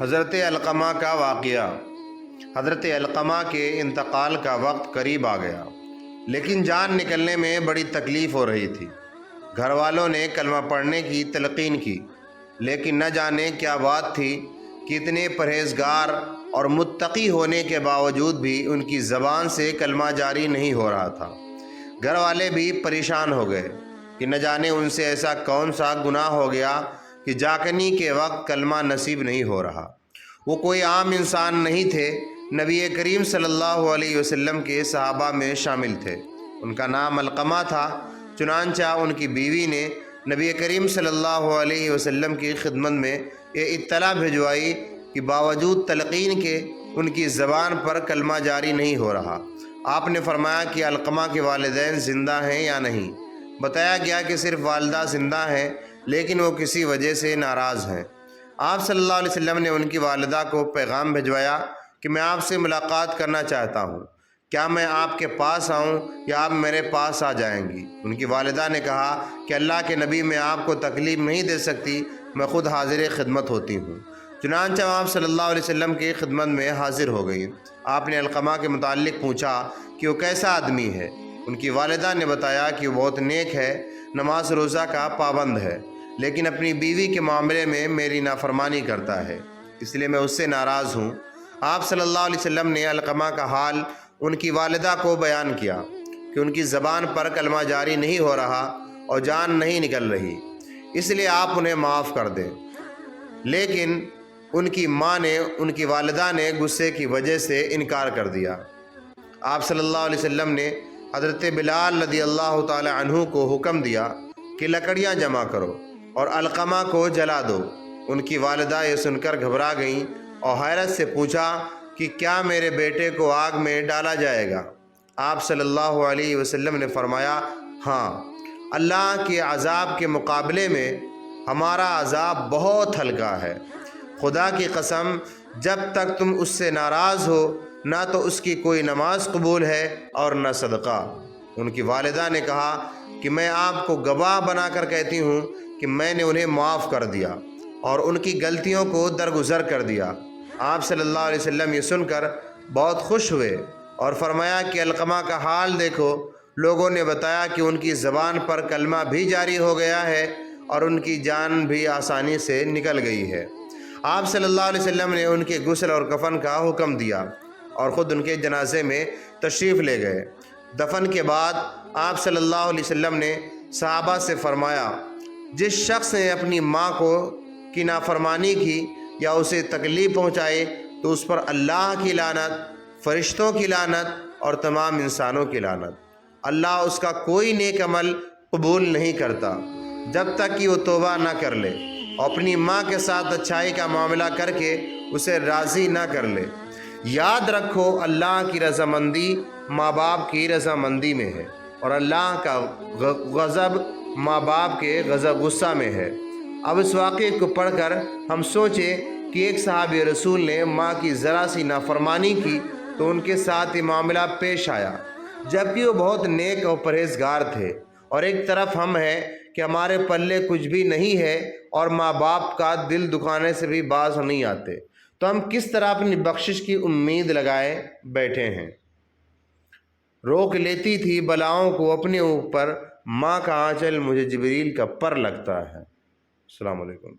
حضرت علقمہ کا واقعہ۔ حضرت علقمہ کے انتقال کا وقت قریب آ گیا، لیکن جان نکلنے میں بڑی تکلیف ہو رہی تھی۔ گھر والوں نے کلمہ پڑھنے کی تلقین کی، لیکن نہ جانے کیا بات تھی کہ اتنے پرہیزگار اور متقی ہونے کے باوجود بھی ان کی زبان سے کلمہ جاری نہیں ہو رہا تھا۔ گھر والے بھی پریشان ہو گئے کہ نہ جانے ان سے ایسا کون سا گناہ ہو گیا کہ جاکنی کے وقت کلمہ نصیب نہیں ہو رہا۔ وہ کوئی عام انسان نہیں تھے، نبی کریم صلی اللہ علیہ وسلم کے صحابہ میں شامل تھے۔ ان کا نام علقمہ تھا۔ چنانچہ ان کی بیوی نے نبی کریم صلی اللہ علیہ وسلم کی خدمت میں یہ اطلاع بھجوائی کہ باوجود تلقین کے ان کی زبان پر کلمہ جاری نہیں ہو رہا۔ آپ نے فرمایا کہ علقمہ کے والدین زندہ ہیں یا نہیں؟ بتایا گیا کہ صرف والدہ زندہ ہیں، لیکن وہ کسی وجہ سے ناراض ہیں۔ آپ صلی اللہ علیہ وسلم نے ان کی والدہ کو پیغام بھجوایا کہ میں آپ سے ملاقات کرنا چاہتا ہوں، کیا میں آپ کے پاس آؤں یا آپ میرے پاس آ جائیں گی؟ ان کی والدہ نے کہا کہ اللہ کے نبی، میں آپ کو تکلیف نہیں دے سکتی، میں خود حاضر خدمت ہوتی ہوں۔ چنانچہ آپ صلی اللہ علیہ وسلم کی خدمت میں حاضر ہو گئی۔ آپ نے علقمہ کے متعلق پوچھا کہ وہ کیسا آدمی ہے۔ ان کی والدہ نے بتایا کہ وہ بہت نیک ہے، نماز روزہ کا پابند ہے، لیکن اپنی بیوی کے معاملے میں میری نافرمانی کرتا ہے، اس لیے میں اس سے ناراض ہوں۔ آپ صلی اللہ علیہ وسلم نے علقمہ کا حال ان کی والدہ کو بیان کیا کہ ان کی زبان پر کلمہ جاری نہیں ہو رہا اور جان نہیں نکل رہی، اس لیے آپ انہیں معاف کر دیں۔ لیکن ان کی ماں نے، ان کی والدہ نے غصے کی وجہ سے انکار کر دیا۔ آپ صلی اللہ علیہ وسلم نے حضرت بلال رضی اللہ تعالی عنہ کو حکم دیا کہ لکڑیاں جمع کرو اور علقمہ کو جلا دو۔ ان کی والدہ یہ سن کر گھبرا گئیں اور حیرت سے پوچھا کہ کیا میرے بیٹے کو آگ میں ڈالا جائے گا؟ آپ صلی اللہ علیہ وسلم نے فرمایا، ہاں، اللہ کے عذاب کے مقابلے میں ہمارا عذاب بہت ہلکا ہے۔ خدا کی قسم، جب تک تم اس سے ناراض ہو، نہ تو اس کی کوئی نماز قبول ہے اور نہ صدقہ۔ ان کی والدہ نے کہا کہ میں آپ کو گواہ بنا کر کہتی ہوں کہ میں نے انہیں معاف کر دیا اور ان کی غلطیوں کو درگزر کر دیا۔ آپ صلی اللہ علیہ وسلم یہ سن کر بہت خوش ہوئے اور فرمایا کہ علقمہ کا حال دیکھو، لوگوں نے بتایا کہ ان کی زبان پر کلمہ بھی جاری ہو گیا ہے اور ان کی جان بھی آسانی سے نکل گئی ہے۔ آپ صلی اللہ علیہ وسلم نے ان کے غسل اور کفن کا حکم دیا اور خود ان کے جنازے میں تشریف لے گئے۔ دفن کے بعد آپ صلی اللہ علیہ وسلم نے صحابہ سے فرمایا، جس شخص نے اپنی ماں کی نافرمانی کی یا اسے تکلیف پہنچائے تو اس پر اللہ کی لعنت، فرشتوں کی لعنت اور تمام انسانوں کی لعنت۔ اللہ اس کا کوئی نیک عمل قبول نہیں کرتا جب تک کہ وہ توبہ نہ کر لے اور اپنی ماں کے ساتھ اچھائی کا معاملہ کر کے اسے راضی نہ کر لے۔ یاد رکھو، اللہ کی رضامندی ماں باپ کی رضامندی میں ہے اور اللہ کا غضب ماں باپ کے غصہ میں ہے۔ اب اس واقعے کو پڑھ کر ہم سوچیں کہ ایک صحابی رسول نے ماں کی ذرا سی نافرمانی کی تو ان کے ساتھ یہ معاملہ پیش آیا، جبکہ وہ بہت نیک اور پرہیزگار تھے، اور ایک طرف ہم ہیں کہ ہمارے پلے کچھ بھی نہیں ہے اور ماں باپ کا دل دکھانے سے بھی باز نہیں آتے، تو ہم کس طرح اپنی بخشش کی امید لگائے بیٹھے ہیں؟ روک لیتی تھی بلاؤں کو اپنے اوپر، ماں کا آنچل مجھے جبریل کا پر لگتا ہے۔ السلام علیکم۔